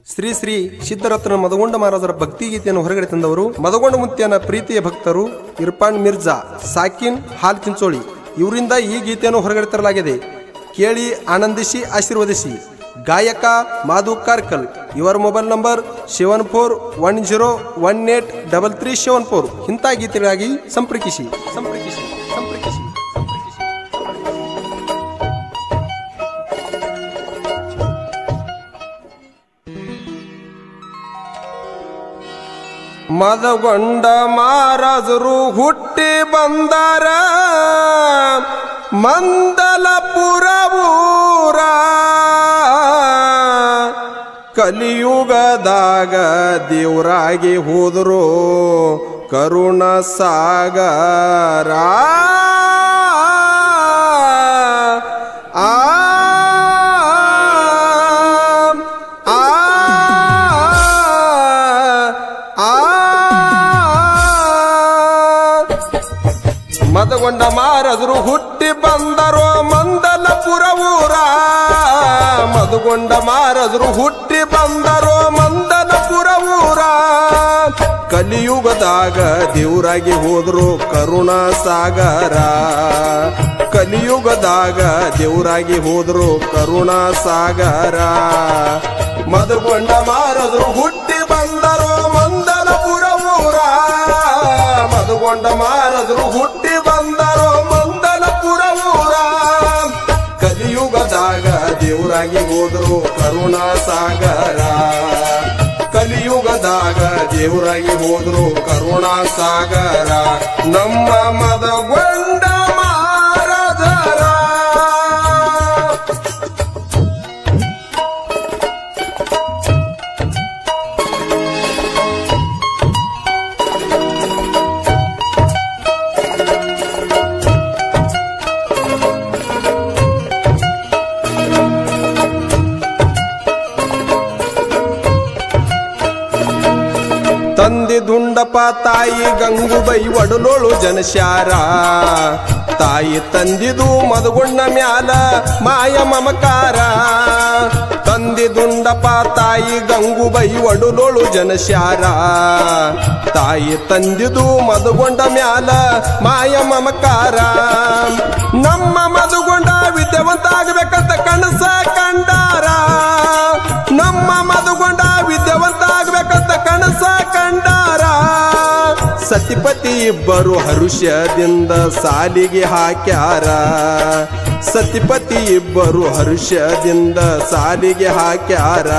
ಶ್ರೀ ಶ್ರೀ ಸಿದ್ದರತ್ನ ಮದಗೊಂಡ ಮಹಾರಾಜರ ಭಕ್ತಿ ಗೀತೆಯನ್ನು ಹೊರಗಡೆ ತಂದವರು ಮದಗೊಂಡ ಮುತ್ಯನ ಪ್ರೀತಿಯ ಭಕ್ತರು ಇರ್ಫಾನ್ ಮಿರ್ಜಾ ಸಾಕಿನ್ ಹಾಲ್ ಚಿಂಚೋಳಿ ಇವರಿಂದ ಈ ಗೀತೆಯನ್ನು ಹೊರಗಡೆ ತರಲಾಗಿದೆ. ಕೇಳಿ ಆನಂದಿಸಿ ಆಶೀರ್ವದಿಸಿ. ಗಾಯಕ ಮಾಧು ಕಾರ್ಕಲ್. ಇವರ ಮೊಬೈಲ್ ನಂಬರ್ 7410183374. ಇಂಥ ಗೀತೆಗಾಗಿ ಸಂಪರ್ಕಿಸಿ. ಮದಗೊಂಡ ಮಹಾರಾಜರು ಹುಟ್ಟಿ ಬಂದಾರ ಮಂದಲಪುರ ಊರ. ಕಲಿಯುಗದಾಗ ದೇವರಾಗಿ ಹೋದರು ಕರುಣ ಸಾಗರ. ಮದಗೊಂಡ ಮಹಾರಾಜರು ಹುಟ್ಟಿ ಬಂದರೋ ಮಂದಲಪುರ ಊರ. ಮದಗೊಂಡ ಮಹಾರಾಜರು ಹುಟ್ಟಿ ಬಂದರೋ ಮಂದಲಪುರ ಊರ. ಕಲಿಯುಗದಾಗ ದೇವರಾಗಿ ಹೋದ್ರು ಕರುಣಾ ಸಾಗರ. ಕಲಿಯುಗದಾಗ ದೇವರಾಗಿ ಹೋದ್ರು ಕರುಣಾ ಸಾಗರ. ಮದಗೊಂಡ ಮಹಾರಾಜರು ಹುಟ್ಟಿ ಬಂದರೋ ಮಂದಲಪುರ ಊರ. ಮದಗೊಂಡ ಮಹಾರಾಜರು ಹುಟ್ಟಿ ಬಂದರೋ ಮಂದಲಪುರ ಊರ. ಕಲಿಯುಗದಾಗ ದೇವರಾಗಿ ಹೋದ್ರು ಕರುಣಾ ಸಾಗರ. ಕಲಿಯುಗದಾಗ ದೇವರಾಗಿ ಹೋದ್ರು ಕರುಣಾ ಸಾಗರ. ನಮ್ಮ ಮದಗೊಂಡ ಮಹಾರಾಜರ ತಂದೆ ದುಂಡಪ್ಪ ತಾಯಿ ಗಂಗುಬೈ ಒಡಲೋಳು ಜನಶಾರ. ತಾಯಿ ತಂದಿದು ಮದಗೊಂಡ ಮ್ಯಾಲ ಮಾಯ ಮಮಕಾರ. ತಂದೆ ದುಂಡಪ್ಪ ತಾಯಿ ಗಂಗುಬೈ ಒಡಲೋಳು ಜನಶಾರ. ತಾಯಿ ತಂದಿದು ಮದಗೊಂಡ ಮ್ಯಾಲ ಮಾಯ ಮಮಕಾರ. ನಮ್ಮ ಮದಗೊಂಡ ವಿದ್ಯಾವಂತ ಆಗಬೇಕಂತ ಕನಸ ಕಂಡಾರ. ನಮ್ಮ ಮದಗೊಂಡ ವಿದ್ಯಾವಂತ ಆಗಬೇಕಂತ ಕನಸ ಕಂಡಾರ. ಸತಿಪತಿ ಇಬ್ಬರು ಹರುಷದಿಂದ ಸಾಲಿಗೆ ಹಾಕ್ಯಾರ. ಸತಿಪತಿ ಇಬ್ಬರು ಹರುಷದಿಂದ ಸಾಲಿಗೆ ಹಾಕ್ಯಾರ.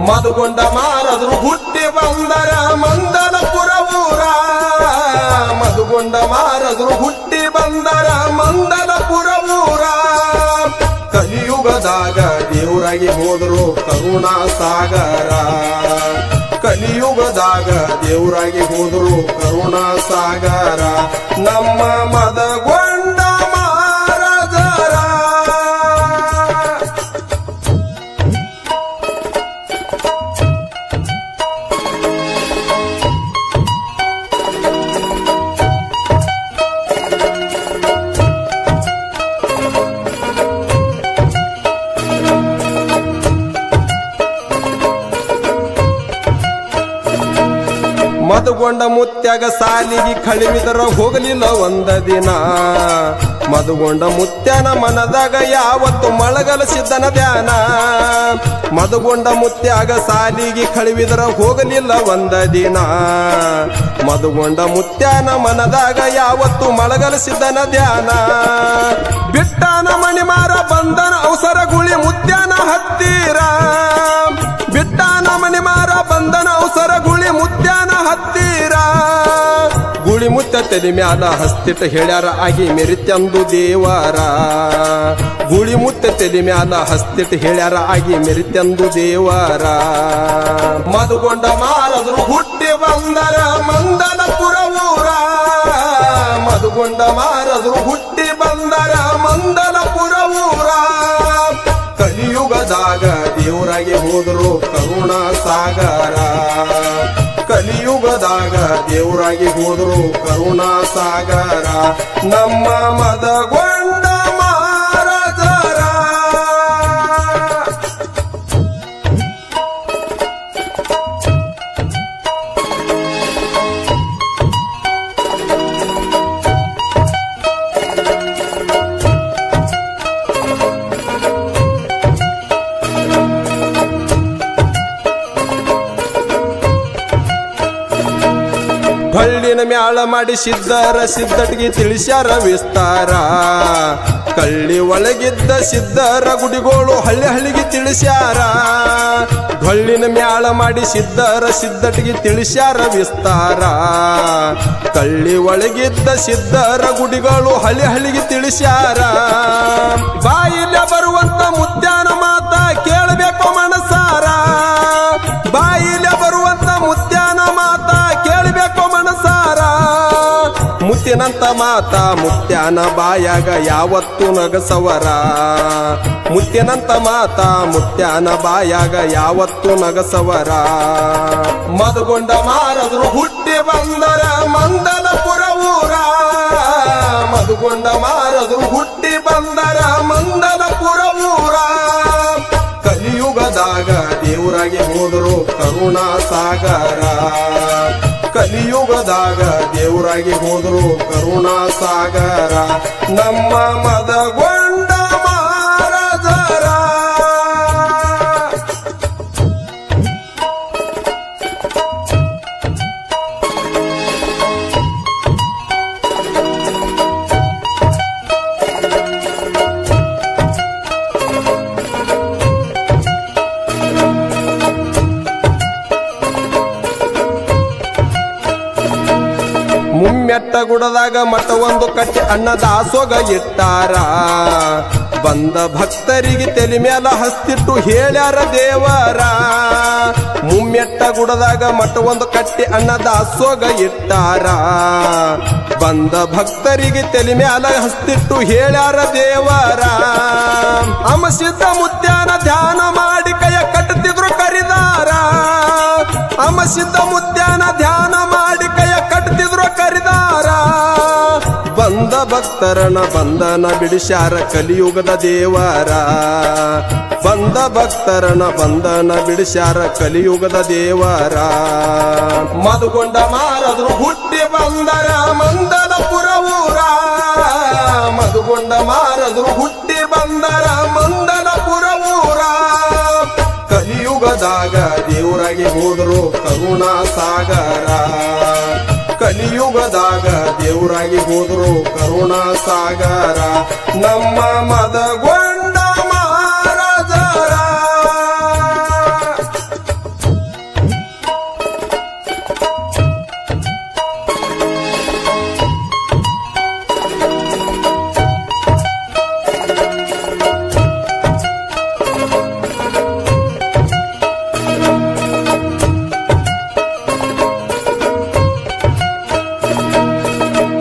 ಮದಗೊಂಡ ಮಹಾರಾಜರು ಹುಟ್ಟಿ ಬಂದರ ಮಂದಲಪುರ ಊರ. ಮದಗೊಂಡ ಮಹಾರಾಜರು ಹುಟ್ಟಿ ಬಂದರ ಮಂದಲಪುರ ಊರ. ಕಲಿಯುಗದಾಗ ದೇವರಾಗಿ ಹೋದರು ಕರುಣಾ ಸಾಗರ. ಕಲಿಯುಗದಾಗ ದೇವರಾಗಿ ಹೋದರು ಕರುಣಾ ಸಾಗರ. ನಮ್ಮ ಮದಗೊಂಡ ಮಹಾರಾಜರ ಮದಗೊಂಡ ಮುತ್ಯಾಗ ಸಾಲಿಗೆ ಕಳಿವಿದರ ಹೋಗಲಿಲ್ಲ ಒಂದ ದಿನ. ಮದಗೊಂಡ ಮುತ್ಯನ ಮನದಾಗ ಯಾವತ್ತು ಮಳಗಲ ಸಿದ್ದನ ಧ್ಯಾನ. ಮದಗೊಂಡ ಮುತ್ಯಾಗ ಸಾಲಿಗೆ ಕಳಿವಿದರ ಹೋಗಲಿಲ್ಲ ಒಂದ ದಿನ. ಮದಗೊಂಡ ಮುತ್ಯನ ಮನದಾಗ ಯಾವತ್ತು ಮಳಗಲ ಸಿದ್ದನ ಧ್ಯಾನ. ಬಿಟ್ಟನ ಮಣಿಮಾರ ಬಂದನ ಅವಸರ ಗುಳಿ ಮುತ್ಯನ ಹತ್ತಿರ. ಬಿಟ್ಟನ ಮಣಿಮಾರ ಬಂದನ ಅವಸರ ಗುಳಿ ಮುತ್ಯನ ಹತ್ತಿರ. ಗುಳಿ ಮುತ್ತ ತಲೆ ಮ್ಯಾಲ ಹಸ್ತಿಟ ಹೇಳ್ಯಾರ ಆಗಿ ಮೆರಿತ್ಯಂದು ದೇವರ. ಗುಳಿ ಮುತ್ತ ತಲೆ ಮ್ಯಾಲ ಹಸ್ತಿಟ ಹೇಳ್ಯಾರ ಆಗಿ ಮೆರಿತ್ಯಂದು ದೇವರ. ಮದಗೊಂಡ ಮಹಾರಾಜರು ಹುಟ್ಟಿ ಬಂದರ ಮಂದಲಪುರ ಊರ. ಮದಗೊಂಡ ಮಹಾರಾಜರು ಹುಟ್ಟಿ ಬಂದರ ಮಂದಲಪುರ ಊರ. ಕಲಿಯುಗದಾಗ ದೇವರಾಗಿ ಹೋದರು ಕರುಣಾ ಸಾಗರ. ಕಲಿಯುಗದಾಗ ದೇವರಾಗಿ ಹೋದರು ಕರುಣಾ ಸಾಗರ. ನಮ್ಮ ಮದಗೊಂಡ ಮಹಾರಾಜರ ಢೊಳ್ಳಿನ ಮ್ಯಾಳ ಮಾಡಿ ಸಿದ್ಧರ ಸಿದ್ಧಟಿಗೆ ತಿಳಿಸ್ಯಾರ ವಿಸ್ತಾರ ಕಳ್ಳಿ ಒಳಗಿದ್ದ ಸಿದ್ಧರ ಗುಡಿಗೋಳು ಹಳ್ಳಿ ಹಳ್ಳಿಗೆ ತಿಳಿಸ್ಯಾರ ಢೊಳ್ಳಿನ ಮ್ಯಾಳ ಮಾಡಿ ಸಿದ್ಧರ ಸಿದ್ಧಟಿಗೆ ತಿಳಿಸ್ಯಾರ ವಿಸ್ತಾರ ಕಳ್ಳಿ ಒಳಗಿದ್ದ ಸಿದ್ಧರ ಗುಡಿಗಳು ಹಳ್ಳಿ ಹಳ್ಳಿಗೆ ತಿಳಿಸ್ಯಾರ ಬಾಯಿಲೆ ಬರುವಂತ ಮುತ್ಯಾನ ಮಾತ ಕೇಳಬೇಕು ಮನಸಾರ ಬಾಯಿಲೆ ಬರುವಂತ ಮುತ್ಯಾನ ಮಾತ ಕೇಳಬೇಕು ಮನಸಾರ ಮುತ್ತಿನಂತ ಮಾತ ಮುತ್ಯಾನ ಬಾಯಾಗ ಯಾವತ್ತು ನಗಸವರ ಮುತ್ತಿನಂತ ಮಾತ ಮುತ್ಯಾನ ಬಾಯಾಗ ಯಾವತ್ತು ನಗಸವರ ಮದಗೊಂಡ ಮಾರದ್ರು ಹುಟ್ಟಿ ಬಂದರ ಮಂದಲಪುರ ಊರ ಮದಗೊಂಡ ಮಾರದ್ರು ಹುಟ್ಟಿ ಬಂದರ ಮಂದಲಪುರ ಊರ ಕಲಿಯುಗದಾಗ ದೇವರಾಗಿ ಹೋದರು ಕರುಣಾ ಸಾಗರ ಕಲಿಯುಗದಾಗ ದೇವರಾಗಿ ಹೋದರು ಕರುಣಾ ಸಾಗರ ನಮ್ಮ ಮದಗೊಂಡ ಮಾರಜರ ಮುಮ್ಮೆಟ್ಟ ಗುಡದಾಗ ಮಠ ಒಂದು ಕಟ್ಟಿ ಅನ್ನದಾಸೋಗ ಇಟ್ಟಾರ ಬಂದ ಭಕ್ತರಿಗೆ ತಲೆ ಮೇಲ ಹಸ್ತಿಟ್ಟು ಹೇಳ್ಯಾರ ದೇವರ ಮುಮ್ಮೆಟ್ಟ ಗುಡದಾಗ ಮಠ ಒಂದು ಕಟ್ಟಿ ಅನ್ನದಾಸೋಗ ಇಟ್ಟಾರ ಬಂದ ಭಕ್ತರಿಗೆ ತಲೆ ಮೇಲ ಹಸ್ತಿಟ್ಟು ಹೇಳ್ಯಾರ ದೇವರ ಅಮಸಿದ್ದ ಮುತ್ಯಾನ ಧ್ಯಾನ ಮಾಡಿ ಕೈಯ ಕಟ್ಟುತ್ತಿದ್ರು ಕರಿದಾರ ಅಮಸಿದ್ದ ಮುತ್ಯಾನ ಧ್ಯಾನ ಮಾಡಿ ಕೈಯ ಕಟ್ಟುತ್ತಿದ್ರು ಕರಿದಾರ ಬಂದ ಭಕ್ತರನ ಬಂಧನ ಬಿಡಿಸ್ಯಾರ ಕಲಿಯುಗದ ದೇವರ ಬಂದ ಭಕ್ತರನ ಬಂಧನ ಬಿಡಿಸ್ಯಾರ ಕಲಿಯುಗದ ದೇವರ ಮದಗೊಂಡ ಮಾರದ್ರು ಹುಟ್ಟಿ ಬಂದರ ಮಂದಲಪುರ ಊರ ಮದಗೊಂಡ ಮಾರದ್ರು ಹುಟ್ಟಿ ಬಂದರ ಮಂದಲಪುರ ಊರ ಕಲಿಯುಗದಾಗ ದೇವರಾಗಿ ಹೋದರು ಕರುಣಾ ಸಾಗರ ಕಲಿಯುಗದಾಗ ದೇವರಾಗಿ ಹೋದರು ಕರುಣಾ ಸಾಗರ ನಮ್ಮ ಮದಗೊಂಡ ಮಾರಜರ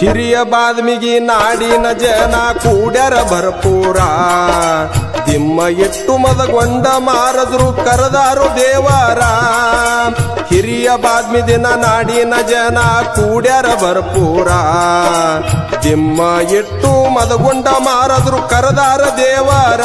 ಹಿರಿಯ ಬಾದ್ಮಿಗಿ ನಾಡಿನ ಜನ ಕೂಡ್ಯಾರ ಭರಪೂರ ದಿಮ್ಮ ಇಟ್ಟು ಮದಗೊಂಡ ಮಾರದ್ರು ಕರೆದಾರು ದೇವರ ಹಿರಿಯ ಬಾದ್ಮಿ ದಿನ ನಾಡಿನ ಜನ ಕೂಡ್ಯಾರ ಭರಪೂರ ದಿಮ್ಮ ಇಟ್ಟು ಮದಗೊಂಡ ಮಾರದ್ರು ಕರೆದಾರ ದೇವರ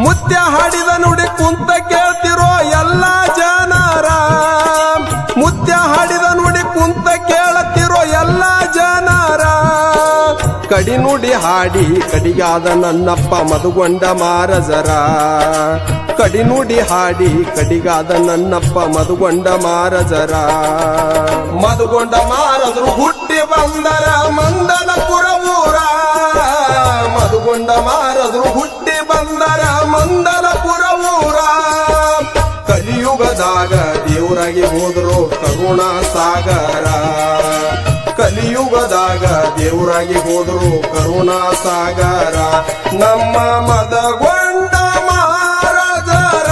ಮುತ್ಯ ಹಾಡಿದ ನುಡಿ ಕುಂತ ಕೇಳ್ತಿರೋ ಎಲ್ಲ ಜನರ ಮುತ್ಯ ಹಾಡಿದ ನುಡಿ ಕುಂತ ಕೇಳತಿರೋ ಎಲ್ಲ ಜನರ ಕಡಿ ನುಡಿ ಹಾಡಿ ಕಡಿಗಾದ ನನ್ನಪ್ಪ ಮದಗೊಂಡ ಮಾರಜರ ಕಡಿ ನುಡಿ ಹಾಡಿ ಕಡಿಗಾದ ನನ್ನಪ್ಪ ಮದಗೊಂಡ ಮಾರಜರ ಮದಗೊಂಡ ಮಾರದ್ರು ಹುಟ್ಟಿ ಬಂದರ ಮಂದಲಪುರ ಊರ ಮದಗೊಂಡ ಮಾರದ್ರು ಹುಟ್ಟಿ ಬಂದರ ಮಂದಲಪುರ ಊರ ಕಲಿಯುಗದಾಗ ದೇವರಾಗಿ ಹೋದರು ಕರುಣಾ ಸಾಗರ ಕಲಿಯುಗದಾಗ ದೇವರಾಗಿ ಹೋದರು ಕರುಣಾ ಸಾಗರ ನಮ್ಮ ಮದಗೊಂಡ ಮಾರಜರ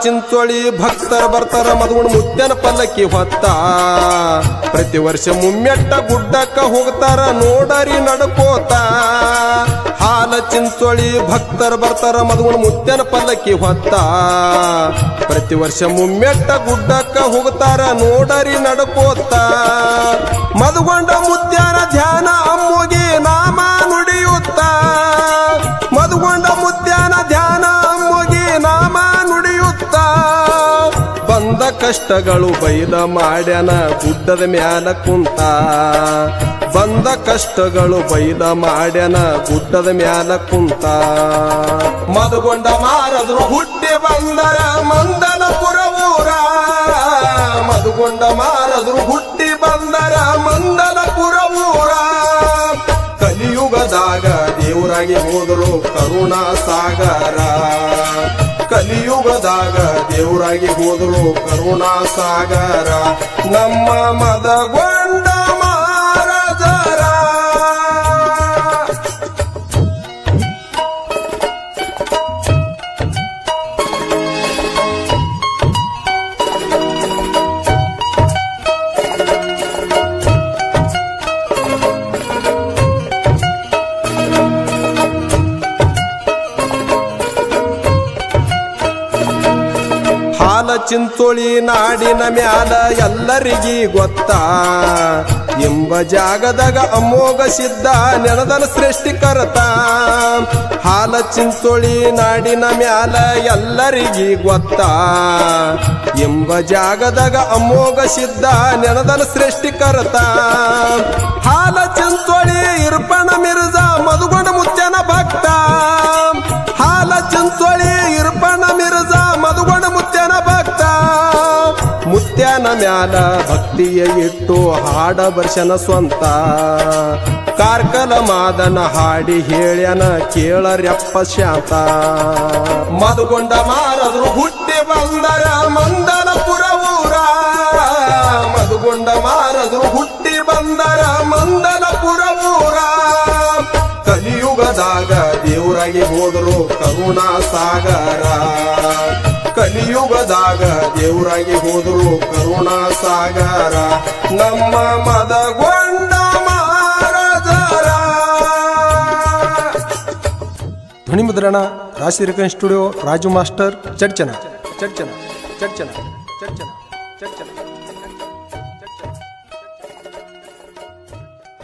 ಚಿಂಚೋಳಿ ಭಕ್ತರ ಬರ್ತಾರ ಮದಗೊಂಡ ಮುತ್ಯನ ಪಲ್ಲಕ್ಕಿ ಹೊತ್ತ ಪ್ರತಿ ವರ್ಷ ಮುಮ್ಮೆಟ್ಟ ಗುಡ್ಡಕ್ಕ ಹೋಗ್ತಾರ ನೋಡರಿ ನಡ್ಕೋತ ಹಾಲ ಚಿಂಚೋಳಿ ಭಕ್ತರ ಬರ್ತಾರ ಮದಗೊಂಡ ಮುತ್ಯನ ಪಲ್ಲಕ್ಕಿ ಹೊತ್ತ ಪ್ರತಿ ವರ್ಷ ಮುಮ್ಮೆಟ್ಟ ಗುಡ್ಡಕ್ಕ ಹೋಗ್ತಾರ ನೋಡರಿ ನಡ್ಕೋತ ಮದಗೊಂಡ ಮುತ್ಯನ ಧ್ಯಾನ ಅಮ್ಮುಗಿ ನಾಮ ನುಡಿಯುತ್ತ ಮದಗೊಂಡ ಮುತ್ಯ ಕಷ್ಟಗಳು ಬೈದ ಮಾಡ್ಯಾನ ಗುಡ್ಡದ ಮ್ಯಾಲ ಕುಂತ ಬಂದ ಕಷ್ಟಗಳು ಬೈದ ಮಾಡ್ಯಾನ ಗುಡ್ಡದ ಮ್ಯಾಲ ಕುಂತ ಮದಗೊಂಡ ಮಾರದ್ರು ಹುಟ್ಟಿ ಬಂದರ ಮಂದನಪುರ ಊರ ಮದಗೊಂಡ ಮಾರದ್ರು ಹುಟ್ಟಿ ಬಂದರ ಮಂದನಪುರ ಊರ ಕಲಿಯುಗದಾಗ ದೇವರಾಗಿ ಹೋದರು ಕರುಣಾ ಸಾಗರ ಕಲಿಯುಗದಾಗ ದೇವರಾಗಿ ಹೋದರು ಕರುಣಾ ಸಾಗರ ನಮ್ಮ ಮದಗೊಂಡ ಮಾರದರ ಹಾಲ ಚಿಂಚೋಳಿ ನಾಡಿನ ಮ್ಯಾಲ ಎಲ್ಲರಿಗಿ ಗೊತ್ತ ಎಂಬ ಜಾಗದಾಗ ಅಮೋಘ ಸಿದ್ಧ ನೆನದನ ಸೃಷ್ಟಿಕರ್ತ ಹಾಲ ಚಿಂಚೋಳಿ ನಾಡಿನ ಮ್ಯಾಲ ಎಲ್ಲರಿಗಿ ಗೊತ್ತ ಎಂಬ ಜಾಗದಾಗ ಅಮೋಘ ಸಿದ್ಧ ನೆನದನ ಸೃಷ್ಟಿಕರ್ತ ಹಾಲ ಚಿಂಚೋಳಿ ಇರ್ಪಣ ಮಿರ್ಜಾ ಮದಗೊಂಡ ಮುತ್ಯನ ಭಕ್ತ ಹಾಲ ಚಿಂಚೋಳಿ ಇರ್ಪಣ ಮಿರ್ಜಾ ಮದಗೊಂಡ ಮುತ್ಯನ ಭಕ್ತ ಮುತ್ಯನ ಮ್ಯಾಲ ಭಕ್ತಿಯ ಇಟ್ಟು ಹಾಡ ಬರ್ಶನ ಸ್ವಂತ ಕಾರ್ಕಲ ಮಾದನ ಹಾಡಿ ಹೇಳ್ಯನ ಕೇಳರ್ಯಪ್ಪ ಶಾಂತ ಮದಗೊಂಡ ಮಾರದ್ರು ಹುಟ್ಟಿ ಬಂದರ ಮಂದನಪುರ ಊರ ಮದಗೊಂಡ ಮಾರದ್ರು ಹುಟ್ಟಿ ಬಂದರ ಮಂದನಪುರ ಊರ ಕಲಿಯುಗದಾಗ ದೇವರಾಗಿ ಹೋದರು ಕರುಣಾ ಸಾಗರ ಕಲಿಯುಗದಾಗ ದೇವರಾಗಿ ಹೋದರು ಕರುಣಾ ಸಾಗರ ನಮ್ಮ ಮದಗೊಂಡ ಮಾರದರ ಧ್ವನಿ ಮುದ್ರಣ ರಾಶಿ ರೇಖನ್ ಸ್ಟುಡಿಯೋ ರಾಜು ಮಾಸ್ಟರ್ ಚಡ್ಚನ ಚಡ್ಚನ ಚಡ್ಚನ ಚಡ್ಚನ